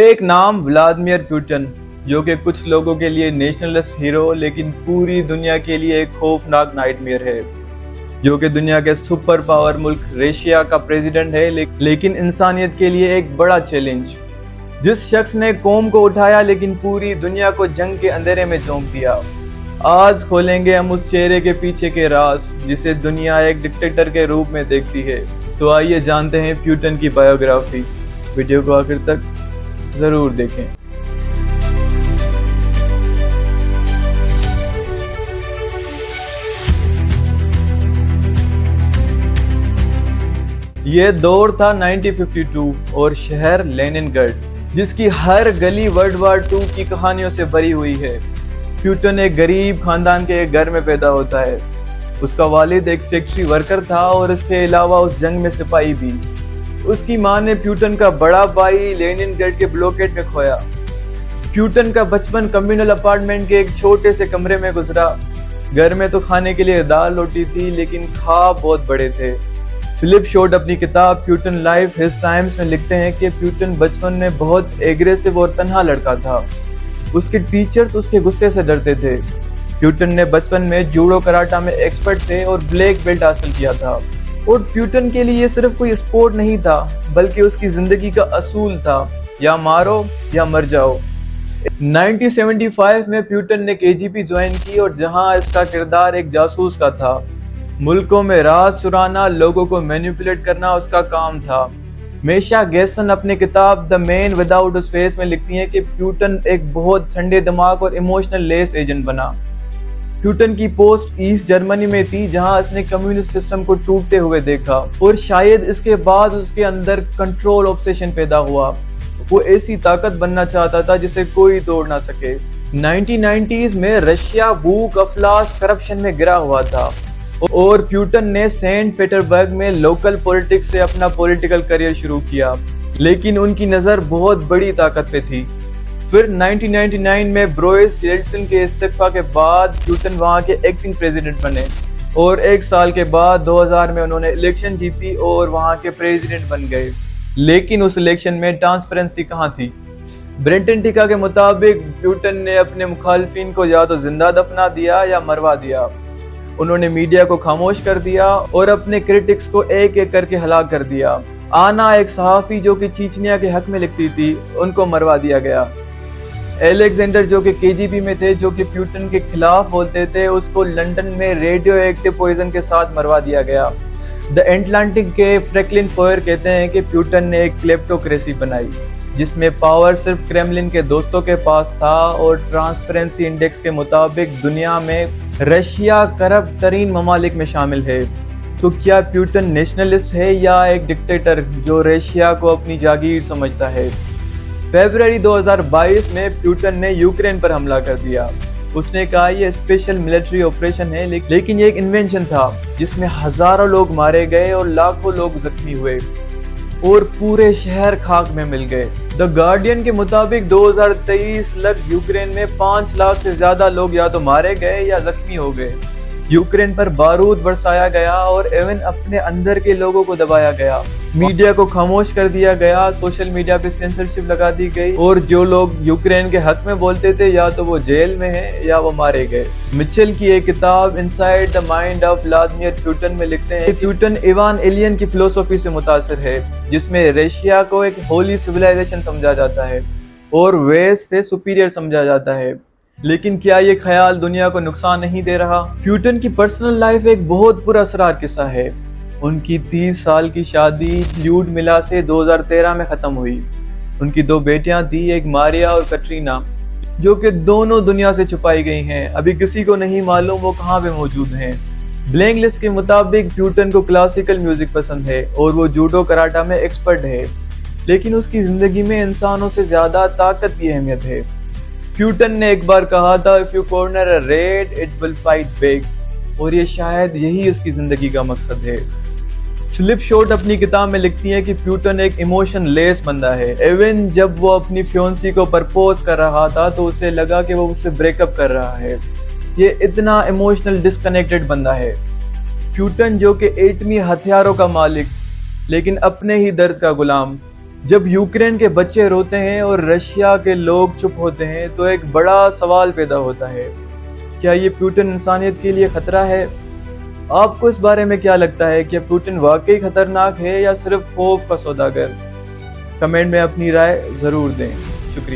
एक नाम Vladimir Putin, जो कि कुछ लोगों के लिए नेशनलिस्ट हीरो लेकिन पूरी दुनिया के लिए एक खौफनाक नाइटमेयर है। जो कि दुनिया के सुपर पावर मुल्क रशिया का प्रेसिडेंट है, लेकिन इंसानियत के लिए एक बड़ा चैलेंज। जिस शख्स ने कौम को उठाया लेकिन पूरी दुनिया को जंग के अंधेरे में झोंक दिया। आज खोलेंगे हम उस चेहरे के पीछे के राज, जिसे दुनिया एक डिक्टेटर के रूप में देखती है। तो आइए जानते हैं पुतिन की बायोग्राफी। वीडियो को आखिर तक जरूर देखें। ये दौर था 1952 और शहर लेनिनग्राड, जिसकी हर गली वर्ल्ड वार 2 की कहानियों से भरी हुई है। पुतिन एक गरीब खानदान के एक घर में पैदा होता है। उसका वालिद एक फैक्ट्री वर्कर था और इसके अलावा उस जंग में सिपाही भी। उसकी मां ने पुतिन का बड़ा भाई लेनिनग्राड के ब्लॉकेड में खोया। पुतिन का बचपन कम्युनल अपार्टमेंट के एक छोटे से कमरे में गुजरा। घर में तो खाने के लिए दाल रोटी थी, लेकिन ख्वाब बहुत बड़े थे। फिलिप शॉर्ट अपनी किताब पुतिन लाइफ हिज टाइम्स में लिखते हैं कि पुतिन बचपन में बहुत एग्रेसिव और तन्हा लड़का था। उसके टीचर्स उसके गुस्से से डरते थे। पुतिन ने बचपन में जूडो कराटा में एक्सपर्ट थे और ब्लैक बेल्ट हासिल किया था। और पुतिन के लिए ये सिर्फ कोई स्पोर्ट नहीं था, बल्कि उसकी जिंदगी का असूल था, या मारो या मर जाओ। 1975 में पुतिन ने केजीबी ज्वाइन की और जहां इसका किरदार एक जासूस का था। मुल्कों में राज चुराना, लोगों को मैनिपुलेट करना उसका काम था। मेशा गेसन अपने किताब the man without a face में लिखती हैं कि पुतिन एक बहुत ठंडे दिमाग और इमोशनल लेस एजेंट बना। पुतिन की पोस्ट ईस्ट जर्मनी में थी, जहां उसने कम्युनिस्ट सिस्टम को टूटते हुए देखा और शायद इसके बाद उसके अंदर कंट्रोल ऑब्सेशन पैदा हुआ। वो ऐसी ताकत बनना चाहता था जिसे कोई तोड़ ना सके। 1990s में रशिया भूख, अफलास, करप्शन में गिरा हुआ था और पुतिन ने सेंट पीटर्सबर्ग में लोकल पॉलिटिक्स से अपना पॉलिटिकल करियर शुरू किया, लेकिन उनकी नजर बहुत बड़ी ताकत पे थी। फिर 1999 में बोरिस येल्टसिन के इस्तीफा के बाद पुतिन वहां के एक्टिंग प्रेसिडेंट बने और एक साल के बाद 2000 में उन्होंने इलेक्शन जीती और वहां के प्रेसिडेंट बन गए। लेकिन उस इलेक्शन में ट्रांसपेरेंसी कहाँ थी? ब्रेंटन टिका के मुताबिक पुतिन ने अपने मुखालिफिन को या तो जिंदा दफना दिया या मरवा दिया। उन्होंने मीडिया को खामोश कर दिया और अपने क्रिटिक्स को एक एक करके हलाक कर दिया। आना, एक सहाफी जो कि चीचनिया के हक में लिखती थी, उनको मरवा दिया गया। एलेक्जेंडर जो कि केजीबी में थे, जो कि पुतिन के खिलाफ बोलते थे, उसको लंदन में रेडियो एक्टिव पॉइजन के साथ मरवा दिया गया। द एटलांटिक के फ्रैंकलिन फोयर कहते हैं कि पुतिन ने एक क्लेप्टोक्रेसी बनाई, जिसमें पावर सिर्फ क्रेमलिन के दोस्तों के पास था और ट्रांसपेरेंसी इंडेक्स के मुताबिक दुनिया में रशिया करप्ट तरीन ममालिक में शामिल है। तो क्या पुतिन नेशनलिस्ट है या एक डिक्टेटर जो रशिया को अपनी जागीर समझता है? फरवरी 2022 में पुतिन ने यूक्रेन पर हमला कर दिया। उसने कहा यह स्पेशल मिलिट्री ऑपरेशन है, लेकिन ये एक इन्वेंशन था जिसमें हजारों लोग मारे गए और लाखों लोग जख्मी हुए और पूरे शहर खाक में मिल गए। द गार्डियन के मुताबिक 2023 तक यूक्रेन में 5 लाख से ज्यादा लोग या तो मारे गए या जख्मी हो गए। यूक्रेन पर बारूद बरसाया गया और एवन अपने अंदर के लोगों को दबाया गया। मीडिया को खामोश कर दिया गया, सोशल मीडिया पे सेंसरशिप लगा दी गई और जो लोग यूक्रेन के हक में बोलते थे या तो वो जेल में हैं या वो मारे गए। मिचेल की एक किताब inside the mind of Vladimir Putin में लिखते हैं कि पुतिन इवान एलियन की फिलोसफी से मुतासिर है, जिसमें रशिया को एक होली सिविलाइजेशन समझा जाता है और वेस्ट से सुपीरियर समझा जाता है। लेकिन क्या ये ख्याल दुनिया को नुकसान नहीं दे रहा? पुतिन की पर्सनल लाइफ एक बहुत पुरअसरार किस्सा है। उनकी 30 साल की शादी ल्यूडमिला से 2013 में खत्म हुई। उनकी 2 बेटियां थी, एक मारिया और कटरीना, जो कि दोनों दुनिया से छुपाई गई हैं। अभी किसी को नहीं मालूम वो कहाँ पे मौजूद हैं। ब्लैंक लिस्ट के मुताबिक पुतिन को क्लासिकल म्यूजिक पसंद है और वो जूडो कराटा में एक्सपर्ट है, लेकिन उसकी जिंदगी में इंसानों से ज्यादा ताकत की अहमियत है। पुतिन ने एक बार कहा था, if you corner a read it will fight back, और ये शायद यही उसकी जिंदगी का मकसद है। फिलिप शॉर्ट अपनी किताब में लिखती हैं कि पुतिन एक इमोशन लेस बंदा है। इवन जब वो अपनी फ्योंसी को प्रपोज कर रहा था तो उसे लगा कि वो उससे ब्रेकअप कर रहा है। ये इतना इमोशनल डिस्कनेक्टेड बंदा है। पुतिन जो कि एटमी हथियारों का मालिक, लेकिन अपने ही दर्द का गुलाम। जब यूक्रेन के बच्चे रोते हैं और रशिया के लोग चुप होते हैं तो एक बड़ा सवाल पैदा होता है, क्या ये पुतिन इंसानियत के लिए खतरा है? आपको इस बारे में क्या लगता है कि पुतिन वाकई खतरनाक है या सिर्फ खौफ का सौदागर? कमेंट में अपनी राय जरूर दें। शुक्रिया।